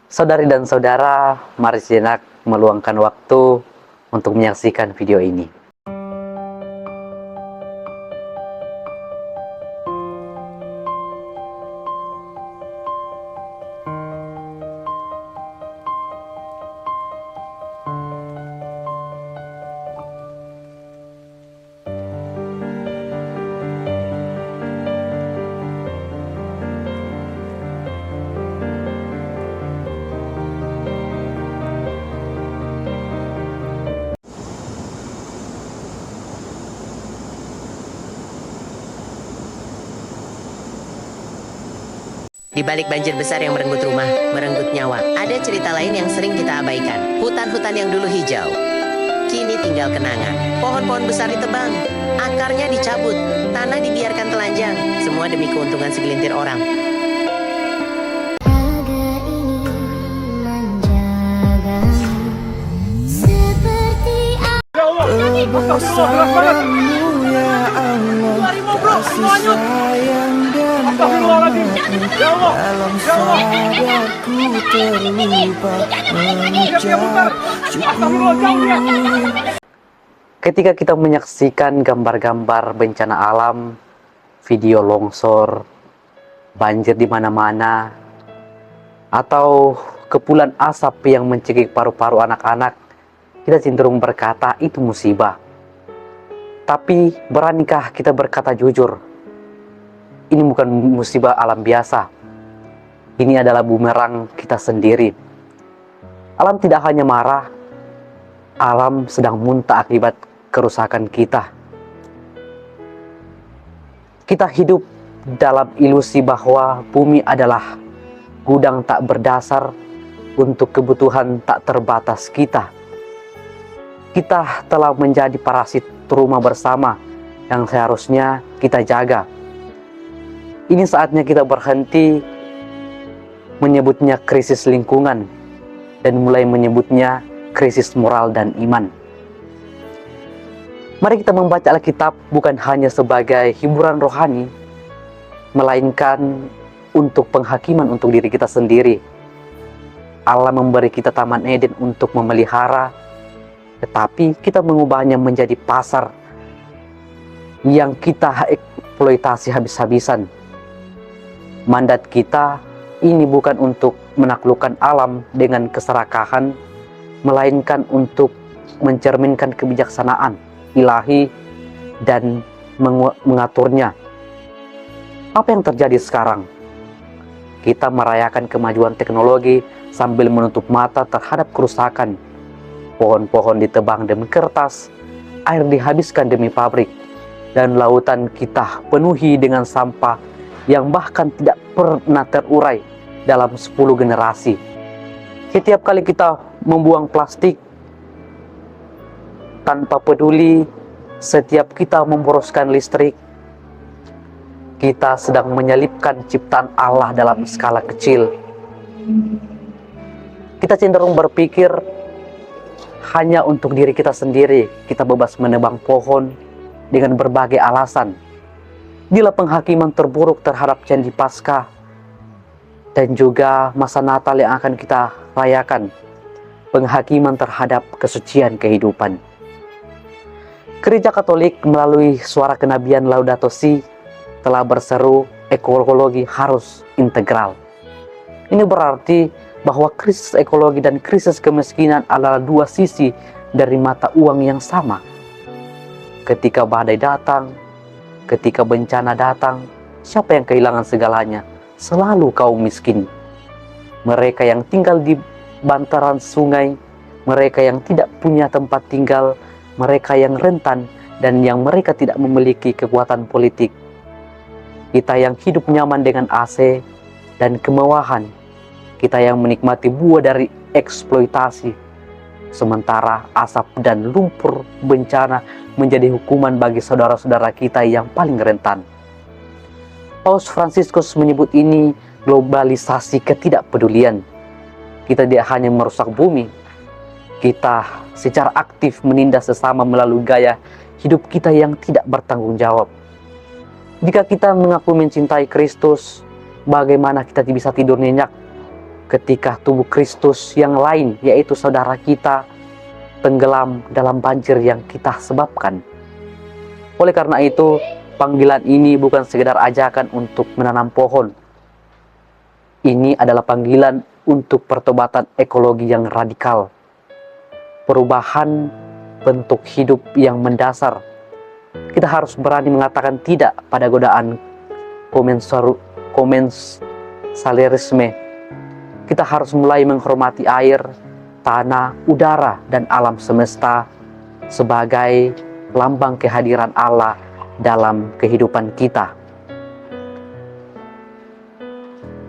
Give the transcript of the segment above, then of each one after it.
Saudari dan saudara, mari sejenak meluangkan waktu untuk menyaksikan video ini. Di balik banjir besar yang merenggut rumah, merenggut nyawa, ada cerita lain yang sering kita abaikan. Hutan-hutan yang dulu hijau, kini tinggal kenangan. Pohon-pohon besar ditebang, akarnya dicabut, tanah dibiarkan telanjang, semua demi keuntungan segelintir orang. Kebesaran-Mu ya Allah, kasih sayang dan rahmat-Mu dalam sadarku terlupa mengucap syukur. Ketika kita menyaksikan gambar-gambar bencana alam, video longsor, banjir di mana-mana, atau kepulan asap yang mencekik paru-paru anak-anak, kita cenderung berkata itu musibah. Tapi beranikah kita berkata jujur? Ini bukan musibah alam biasa. Ini adalah bumerang kita sendiri. Alam tidak hanya marah, alam sedang muntah akibat kerusakan kita. Kita hidup dalam ilusi bahwa bumi adalah gudang tak berdasar untuk kebutuhan tak terbatas kita. Kita telah menjadi parasit rumah bersama yang seharusnya kita jaga. Ini saatnya kita berhenti menyebutnya krisis lingkungan dan mulai menyebutnya krisis moral dan iman. Mari kita membaca Alkitab bukan hanya sebagai hiburan rohani, melainkan untuk penghakiman untuk diri kita sendiri. Allah memberi kita Taman Eden untuk memelihara, tetapi kita mengubahnya menjadi pasar yang kita eksploitasi habis-habisan. Mandat kita ini bukan untuk menaklukkan alam dengan keserakahan, melainkan untuk mencerminkan kebijaksanaan ilahi dan mengaturnya. Apa yang terjadi sekarang? Kita merayakan kemajuan teknologi sambil menutup mata terhadap kerusakan. Pohon-pohon ditebang demi kertas, air dihabiskan demi pabrik, dan lautan kita penuhi dengan sampah yang bahkan tidak pernah terurai dalam 10 generasi. Setiap kali kita membuang plastik, tanpa peduli, setiap kita memboroskan listrik, kita sedang menyelipkan ciptaan Allah dalam skala kecil. Kita cenderung berpikir hanya untuk diri kita sendiri. Kita bebas menebang pohon dengan berbagai alasan. Inilah penghakiman terburuk terhadap Candi Paskah dan juga masa Natal yang akan kita rayakan. Penghakiman terhadap kesucian kehidupan. Gereja Katolik melalui suara kenabian Laudato Si telah berseru ekologi harus integral. Ini berarti bahwa krisis ekologi dan krisis kemiskinan adalah dua sisi dari mata uang yang sama. Ketika badai datang, ketika bencana datang, siapa yang kehilangan segalanya? Selalu kaum miskin. Mereka yang tinggal di bantaran sungai, mereka yang tidak punya tempat tinggal, mereka yang rentan, dan yang mereka tidak memiliki kekuatan politik. Kita yang hidup nyaman dengan AC dan kemewahan, kita yang menikmati buah dari eksploitasi, sementara asap dan lumpur bencana menjadi hukuman bagi saudara-saudara kita yang paling rentan. Paus Fransiskus menyebut ini globalisasi ketidakpedulian. Kita tidak hanya merusak bumi, kita secara aktif menindas sesama melalui gaya hidup kita yang tidak bertanggung jawab. Jika kita mengaku mencintai Kristus, bagaimana kita bisa tidur nyenyak? ketika tubuh Kristus yang lain, yaitu saudara kita, tenggelam dalam banjir yang kita sebabkan. Oleh karena itu, panggilan ini bukan sekedar ajakan untuk menanam pohon. Ini adalah panggilan untuk pertobatan ekologi yang radikal, perubahan bentuk hidup yang mendasar. Kita harus berani mengatakan tidak pada godaan komensalerisme. Kita harus mulai menghormati air, tanah, udara, dan alam semesta sebagai lambang kehadiran Allah dalam kehidupan kita.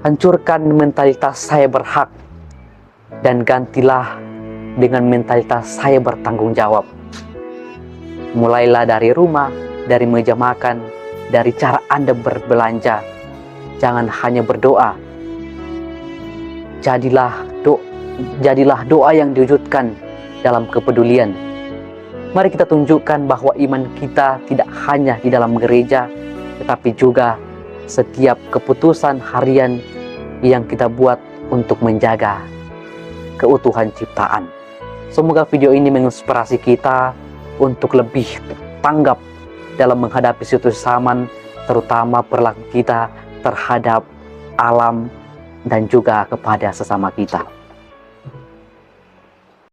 Hancurkan mentalitas saya berhak dan gantilah dengan mentalitas saya bertanggung jawab. Mulailah dari rumah, dari meja makan, dari cara Anda berbelanja. Jangan hanya berdoa. Jadilah doa yang diwujudkan dalam kepedulian. Mari kita tunjukkan bahwa iman kita tidak hanya di dalam gereja, tetapi juga setiap keputusan harian yang kita buat untuk menjaga keutuhan ciptaan. Semoga video ini menginspirasi kita untuk lebih tanggap dalam menghadapi situasi zaman, terutama perilaku kita terhadap alam dan juga kepada sesama kita.